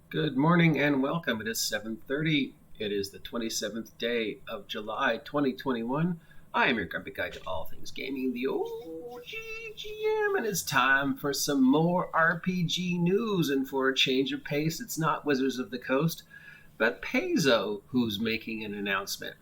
Good morning and welcome. It is 7:30. It is the 27th day of July 2021. I am your grumpy guide to all things gaming, the OGGM, and it's time for some more RPG news. And for a change of pace, it's not Wizards of the Coast, but Pazio who's making an announcement.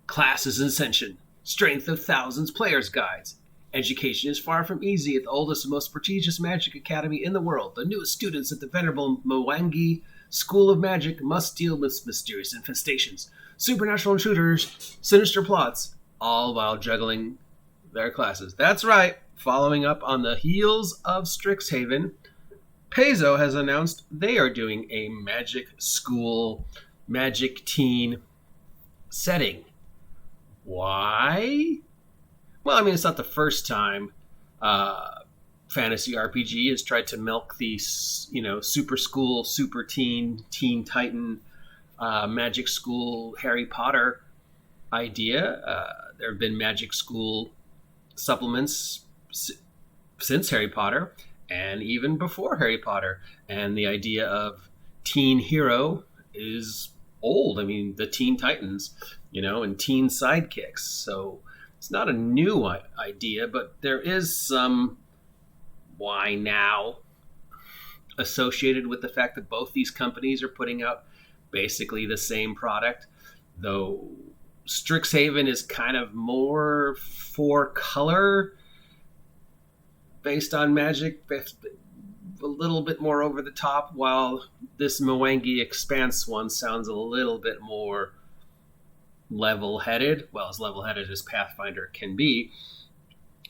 Classes Ascension, Strength of Thousands Players Guides. Education is far from easy at the oldest and most prestigious magic academy in the world. The newest students at the venerable Mwangi School of Magic must deal with mysterious infestations, supernatural intruders, sinister plots, all while juggling their classes. That's right. Following up on the heels of Strixhaven, Pazio has announced they are doing a magic school, magic teen setting. Why? Well, I mean, it's not the first time fantasy RPG has tried to milk the, super school, super teen, teen titan, magic school, Harry Potter idea. There have been magic school supplements since Harry Potter and even before Harry Potter. And the idea of teen hero is old. I mean, the Teen Titans, and teen sidekicks. So it's not a new idea, but there is some why now associated with the fact that both these companies are putting out basically the same product, though Strixhaven is kind of more for color based on magic, a little bit more over the top, while this Mwangi Expanse one sounds a little bit more level-headed, well, as level-headed as Pathfinder can be.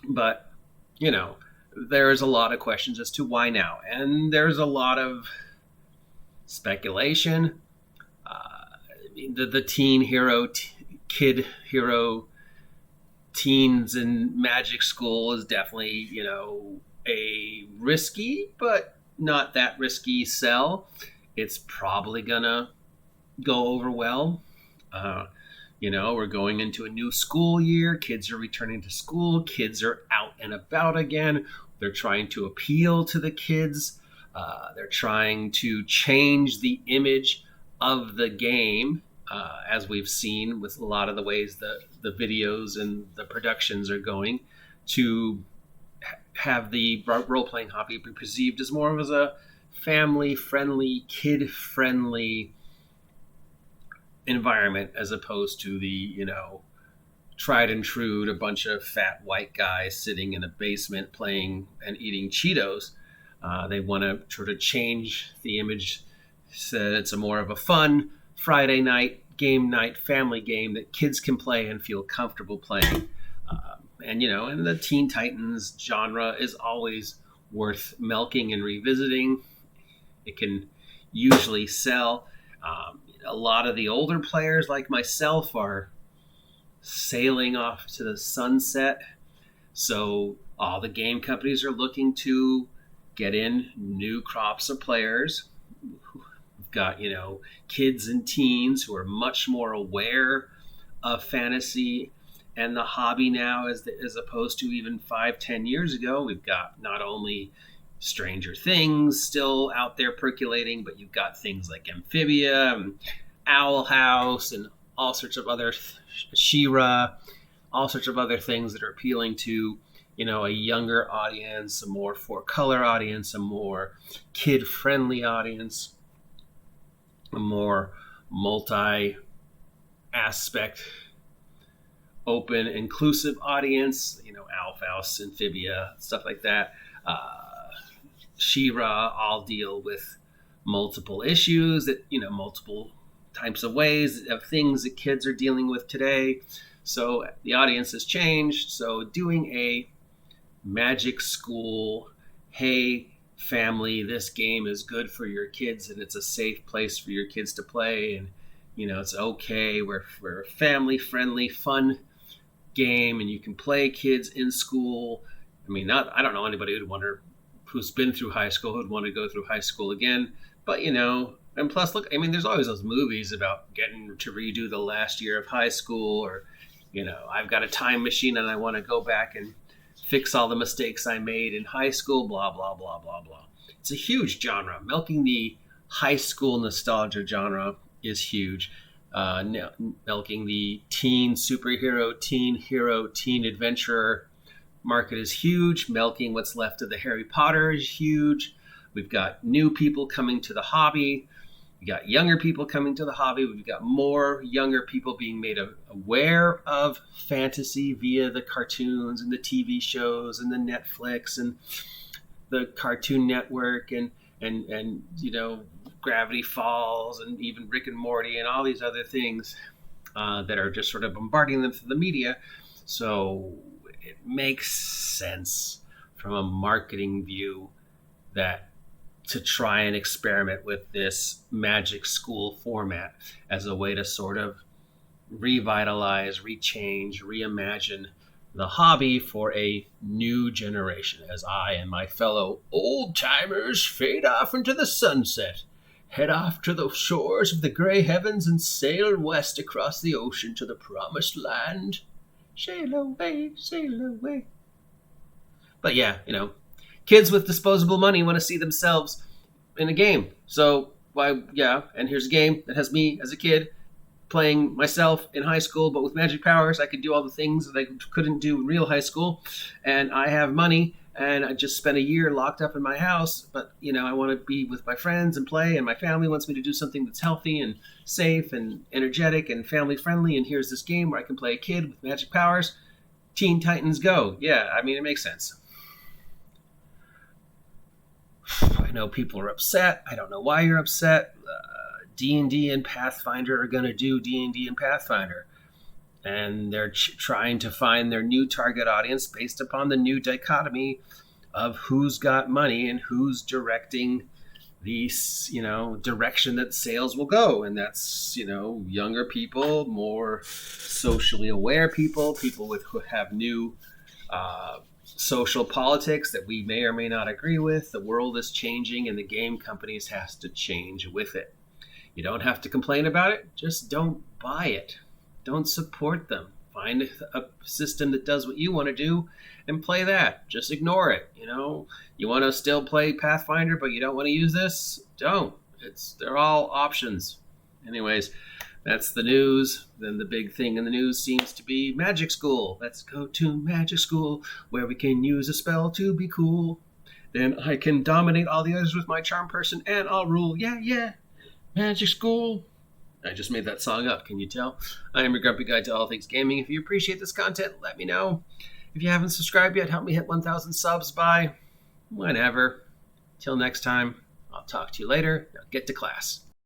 But, there's a lot of questions as to why now. And there's a lot of speculation. The teen hero, kid hero, teens in magic school is definitely, a risky, but not that risky sell. It's probably gonna go over well. We're going into a new school year. Kids are returning to school. Kids are out and about again. They're trying to appeal to the kids. They're trying to change the image of the game, as we've seen with a lot of the ways the videos and the productions are going, to have the role-playing hobby be perceived as more of a family-friendly, kid-friendly environment, as opposed to the tried and true, a bunch of fat white guys sitting in a basement playing and eating Cheetos. They want to sort of change the image so that it's a more of a fun Friday night game night family game that kids can play and feel comfortable playing. And the Teen Titans genre is always worth milking and revisiting. It can usually sell. A lot of the older players like myself are sailing off to the sunset. So all the game companies are looking to get in new crops of players. We've got, kids and teens who are much more aware of fantasy and the hobby now as opposed to even 5-10 years ago. We've got not only Stranger Things still out there percolating, but you've got things like Amphibia and Owl House and all sorts of other She-Ra, all sorts of other things that are appealing to a younger audience, a more for-color audience, a more kid-friendly audience, a more multi-aspect, open, inclusive audience. Alphaus, Amphibia, stuff like that. She-Ra all deal with multiple issues that, multiple types of ways of things that kids are dealing with today. So the audience has changed. So doing a magic school, hey, family, this game is good for your kids and it's a safe place for your kids to play. And, it's okay. We're a family-friendly, fun game, and you can play kids in school. I mean, I don't know anybody who's been through high school who'd want to go through high school again. But, and plus, look, I mean, there's always those movies about getting to redo the last year of high school, or, I've got a time machine and I want to go back and fix all the mistakes I made in high school, blah, blah, blah, blah, blah. it's a huge genre. Milking the high school nostalgia genre is huge. Milking the teen superhero, teen hero, teen adventurer market is huge. Milking what's left of the Harry Potter is huge. We've got new people coming to the hobby. We got younger people coming to the hobby. We've got more younger people being made aware of fantasy via the cartoons and the TV shows and the Netflix and the Cartoon Network and Gravity Falls and even Rick and Morty and all these other things that are just sort of bombarding them through the media. So it makes sense from a marketing view that to try and experiment with this magic school format as a way to sort of revitalize, rechange, reimagine the hobby for a new generation as I and my fellow old timers fade off into the sunset, head off to the shores of the gray heavens and sail west across the ocean to the promised land. Sail away, sail away. But yeah, kids with disposable money want to see themselves in a game. So and here's a game that has me as a kid playing myself in high school, but with magic powers. I could do all the things that I couldn't do in real high school. And I have money, and I just spent a year locked up in my house. But, I want to be with my friends and play, and my family wants me to do something that's healthy and safe and energetic and family friendly. And here's this game where I can play a kid with magic powers. Teen Titans Go. Yeah, it makes sense. I know people are upset. I don't know why you're upset. D&D and Pathfinder are going to do D&D and Pathfinder. And they're trying to find their new target audience based upon the new dichotomy of who's got money and who's directing the, direction that sales will go. And that's, younger people, more socially aware people who have new social politics that we may or may not agree with. The world is changing and the game companies has to change with it. You don't have to complain about it. Just don't buy it. Don't support them. Find a system that does what you want to do and play that. Just ignore it. You want to still play Pathfinder, but you don't want to use this? Don't. They're all options. Anyways, that's the news. Then the big thing in the news seems to be Magic School. Let's go to Magic School where we can use a spell to be cool. Then I can dominate all the others with my charm person and I'll rule. Yeah. Magic School. I just made that song up, can you tell? I am your grumpy guide to all things gaming. If you appreciate this content, let me know. If you haven't subscribed yet, help me hit 1,000 subs by whenever. Till next time, I'll talk to you later. Now get to class.